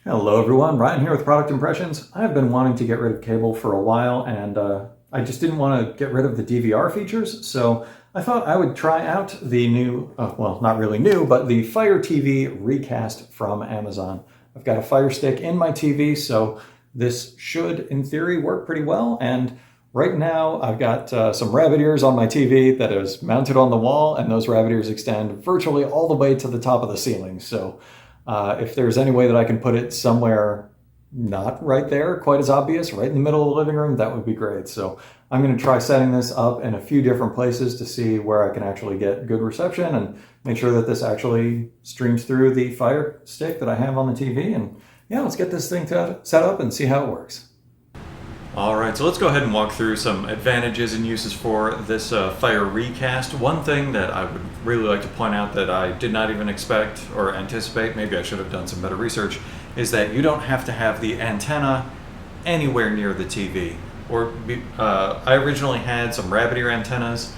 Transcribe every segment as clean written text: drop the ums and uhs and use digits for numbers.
Hello everyone, Ryan here with Product Impressions. I've been wanting to get rid of cable for a while and I just didn't want to get rid of the DVR features, so I thought I would try out the new, well not really new, but the Fire TV Recast from Amazon. I've got a Fire Stick in my TV, so this should in theory work pretty well, and right now I've got some rabbit ears on my TV that is mounted on the wall, and those rabbit ears extend virtually all the way to the top of the ceiling. So if there's any way that I can put it somewhere not right there, quite as obvious, right in the middle of the living room, that would be great. So I'm going to try setting this up in a few different places to see where I can actually get good reception and make sure that this actually streams through the Fire Stick that I have on the TV. And yeah, let's get this thing set up and see how it works. Alright, so let's go ahead and walk through some advantages and uses for this Fire Recast. One thing that I would really like to point out that I did not even expect or anticipate, maybe I should have done some better research, is that you don't have to have the antenna anywhere near the TV. I originally had some rabbit ear antennas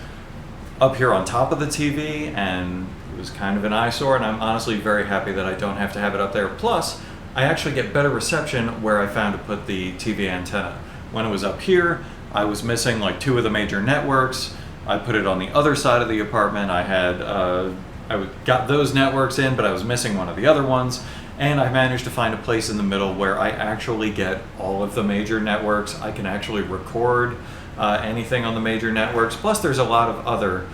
up here on top of the TV, and it was kind of an eyesore, and I'm honestly very happy that I don't have to have it up there. Plus, I actually get better reception where I found to put the TV antenna. When it was up here, I was missing like 2 of the major networks. I put it on the other side of the apartment. I got those networks in, but I was missing one of the other ones. And I managed to find a place in the middle where I actually get all of the major networks. I can actually record anything on the major networks. Plus there's a lot of other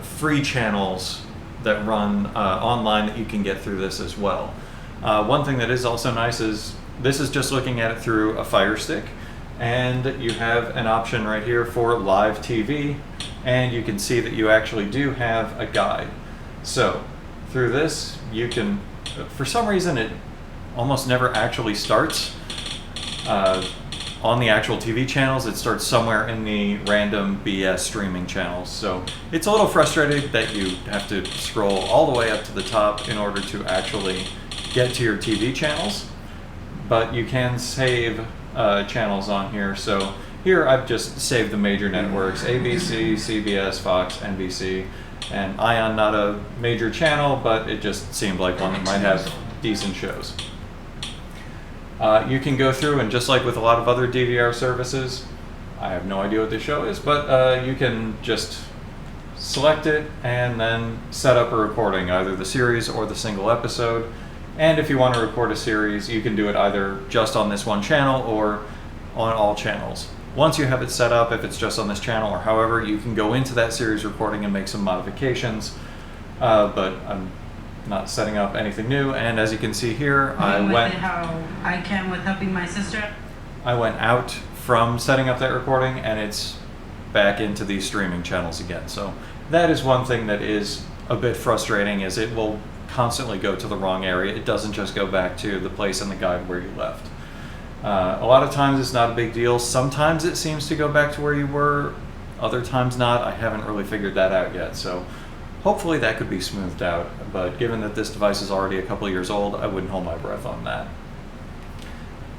free channels that run online that you can get through this as well. One thing that is also nice is this is just looking at it through a Fire Stick. And you have an option right here for live TV, and you can see that you actually do have a guide. So through this you can, for some reason it almost never actually starts on the actual TV channels. It starts somewhere in the random BS streaming channels. So it's a little frustrating that you have to scroll all the way up to the top in order to actually get to your TV channels, but you can save channels on here. So here I've just saved the major networks: ABC, CBS, Fox, NBC, and ION, not a major channel, but it just seemed like one that might have decent shows. You can go through, and just like with a lot of other DVR services, I have no idea what this show is, but you can just select it and then set up a recording, either the series or the single episode. And if you want to record a series, you can do it either just on this one channel or on all channels. Once you have it set up, if it's just on this channel or however, you can go into that series recording and make some modifications. But I'm not setting up anything new. And as you can see here, I went out from setting up that recording, and it's back into these streaming channels again. So that is one thing that is a bit frustrating, is it will constantly go to the wrong area. It doesn't just go back to the place in the guide where you left. A lot of times it's not a big deal. Sometimes it seems to go back to where you were, other times not. I haven't really figured that out yet, so hopefully that could be smoothed out. But given that this device is already a couple of years old, I wouldn't hold my breath on that.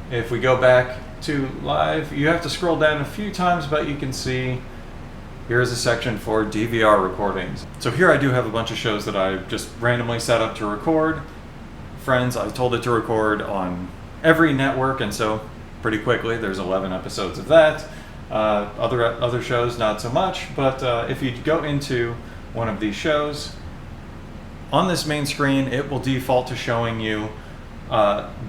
If we go back to live, you have to scroll down a few times, but you can see here's a section for DVR recordings. So here I do have a bunch of shows that I just randomly set up to record. Friends, I told it to record on every network, and so pretty quickly there's 11 episodes of that. Other shows not so much, but if you go into one of these shows, on this main screen it will default to showing you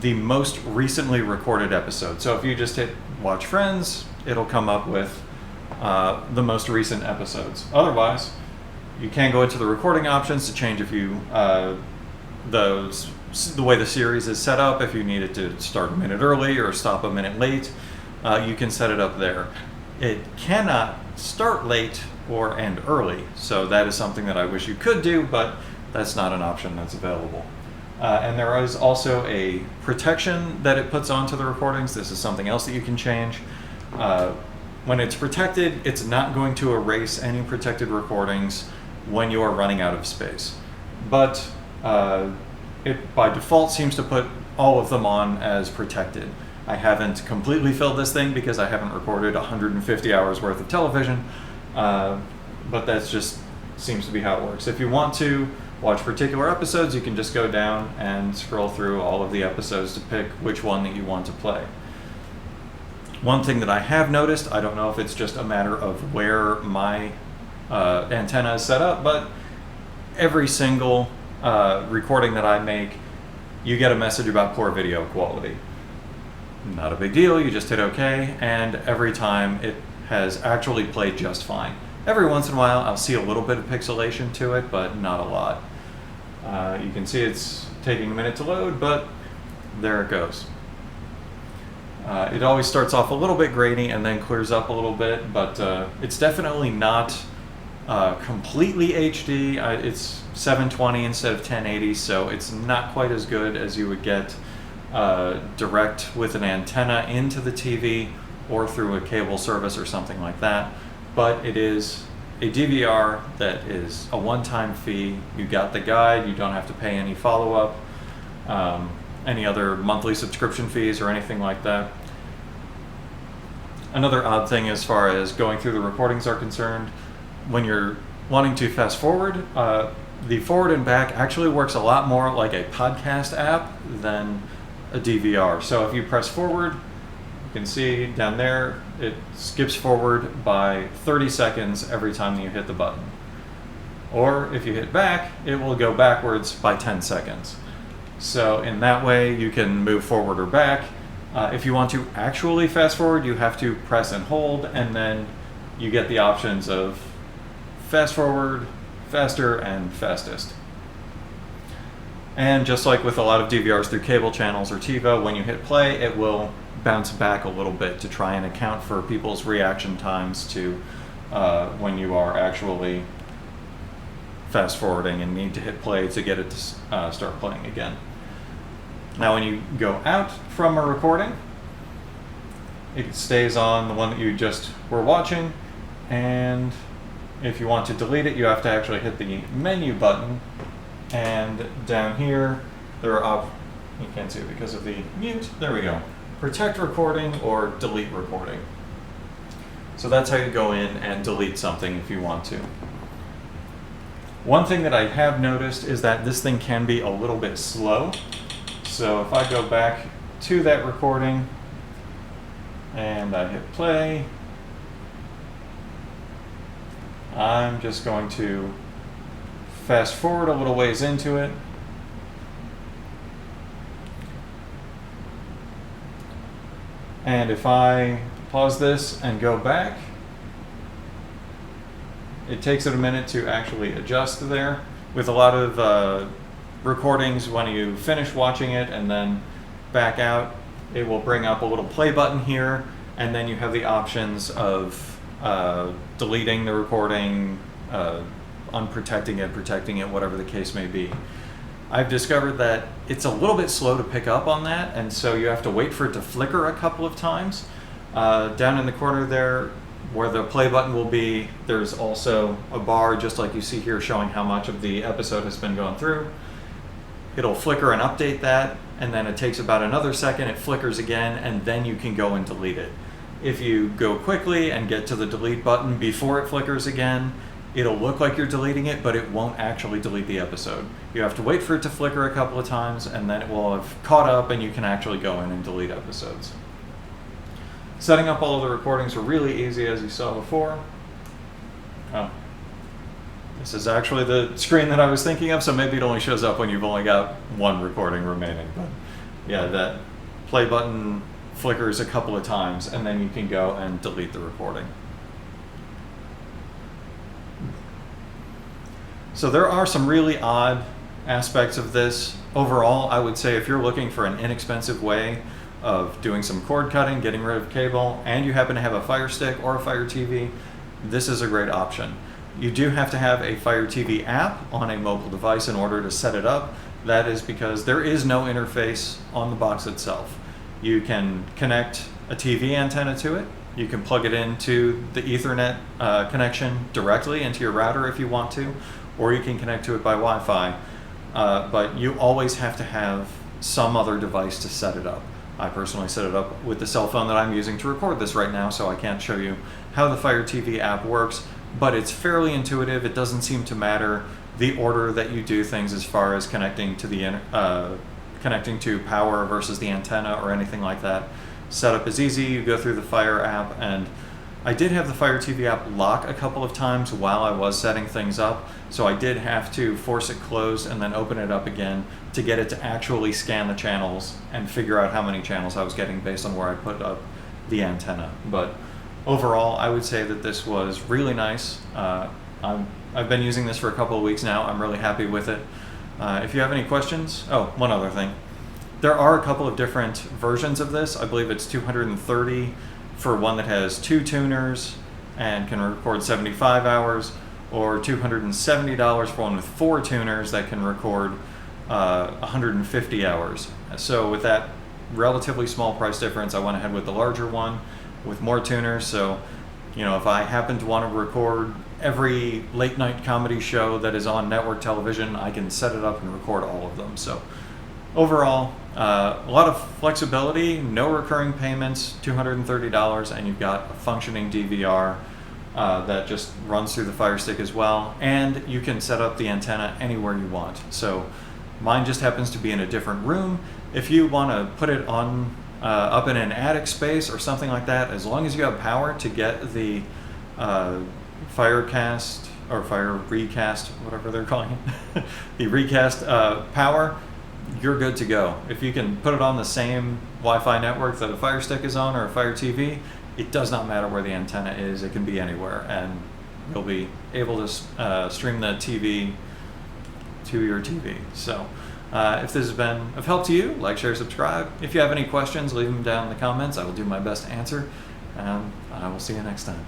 the most recently recorded episode. So if you just hit Watch Friends, it'll come up with the most recent episodes. Otherwise, you can go into the recording options to change if you the way the series is set up. If you need it to start a minute early or stop a minute late, you can set it up there. It cannot start late or end early, so that is something that I wish you could do, but that's not an option that's available. And there is also a protection that it puts onto the recordings. This is something else that you can change. When it's protected, it's not going to erase any protected recordings when you are running out of space. But it by default seems to put all of them on as protected. I haven't completely filled this thing because I haven't recorded 150 hours worth of television, but that's just seems to be how it works. If you want to watch particular episodes, you can just go down and scroll through all of the episodes to pick which one that you want to play. One thing that I have noticed, I don't know if it's just a matter of where my antenna is set up, but every single recording that I make, you get a message about poor video quality. Not a big deal, you just hit OK, and every time it has actually played just fine. Every once in a while I'll see a little bit of pixelation to it, but not a lot. You can see it's taking a minute to load, but there it goes. It always starts off a little bit grainy and then clears up a little bit, but it's definitely not completely HD. It's 720 instead of 1080, so it's not quite as good as you would get direct with an antenna into the TV or through a cable service or something like that. But it is a DVR that is a one-time fee. You got the guide, you don't have to pay any follow-up, any other monthly subscription fees or anything like that. Another odd thing as far as going through the recordings are concerned, when you're wanting to fast forward, the forward and back actually works a lot more like a podcast app than a DVR. So if you press forward, you can see down there, it skips forward by 30 seconds every time that you hit the button. Or if you hit back, it will go backwards by 10 seconds. So in that way, you can move forward or back. If you want to actually fast forward, you have to press and hold, and then you get the options of fast forward, faster, and fastest. And just like with a lot of DVRs through cable channels or TiVo, when you hit play, it will bounce back a little bit to try and account for people's reaction times to when you are actually fast forwarding and need to hit play to get it to start playing again. Now when you go out from a recording, it stays on the one that you just were watching, and if you want to delete it, you have to actually hit the menu button, and down here there are you can't see it because of the mute, there we go, protect recording or delete recording. So that's how you go in and delete something if you want to. One thing that I have noticed is that this thing can be a little bit slow. So if I go back to that recording and I hit play, I'm just going to fast forward a little ways into it. And if I pause this and go back, it takes it a minute to actually adjust there. With a lot of recordings, when you finish watching it and then back out, it will bring up a little play button here, and then you have the options of deleting the recording, unprotecting it, protecting it, whatever the case may be. I've discovered that it's a little bit slow to pick up on that, and so you have to wait for it to flicker a couple of times. Down in the corner there, where the play button will be, there's also a bar, just like you see here, showing how much of the episode has been going through. It'll flicker and update that, and then it takes about another second, it flickers again, and then you can go and delete it. If you go quickly and get to the delete button before it flickers again, it'll look like you're deleting it, but it won't actually delete the episode. You have to wait for it to flicker a couple of times, and then it will have caught up and you can actually go in and delete episodes. Setting up all of the recordings are really easy, as you saw before. Oh, this is actually the screen that I was thinking of, so maybe it only shows up when you've only got one recording remaining. But yeah, that play button flickers a couple of times, and then you can go and delete the recording. So there are some really odd aspects of this. Overall, I would say if you're looking for an inexpensive way of doing some cord cutting, getting rid of cable, and you happen to have a Fire Stick or a Fire TV, this is a great option. You do have to have a Fire TV app on a mobile device in order to set it up. That is because there is no interface on the box itself. You can connect a TV antenna to it. You can plug it into the Ethernet connection directly into your router if you want to, or you can connect to it by Wi-Fi. But you always have to have some other device to set it up. I personally set it up with the cell phone that I'm using to record this right now, so I can't show you how the Fire TV app works, but it's fairly intuitive. It doesn't seem to matter the order that you do things as far as connecting to the connecting to power versus the antenna or anything like that. Setup is easy. You go through the Fire app, and I did have the Fire TV app lock a couple of times while I was setting things up, so I did have to force it closed and then open it up again to get it to actually scan the channels and figure out how many channels I was getting based on where I put up the antenna. But overall, I would say that this was really nice. I've been using this for a couple of weeks now. I'm really happy with it. If you have any questions, one other thing. There are a couple of different versions of this. I believe it's $230 for one that has 2 tuners and can record 75 hours, or $270 for one with 4 tuners that can record 150 hours. So with that relatively small price difference, I went ahead with the larger one with more tuners. So, if I happen to want to record every late night comedy show that is on network television, I can set it up and record all of them. So overall, a lot of flexibility, no recurring payments, $230, and you've got a functioning DVR that just runs through the Fire Stick as well, and you can set up the antenna anywhere you want. So mine just happens to be in a different room. If you want to put it on up in an attic space or something like that, as long as you have power to get the Firecast or Fire Recast, whatever they're calling it, the Recast power, you're good to go. If you can put it on the same Wi-Fi network that a Fire Stick is on or a Fire TV, it does not matter where the antenna is. It can be anywhere, and you'll be able to stream the TV to your TV. So if this has been of help to you, like, share, subscribe. If you have any questions, leave them down in the comments. I will do my best to answer, and I will see you next time.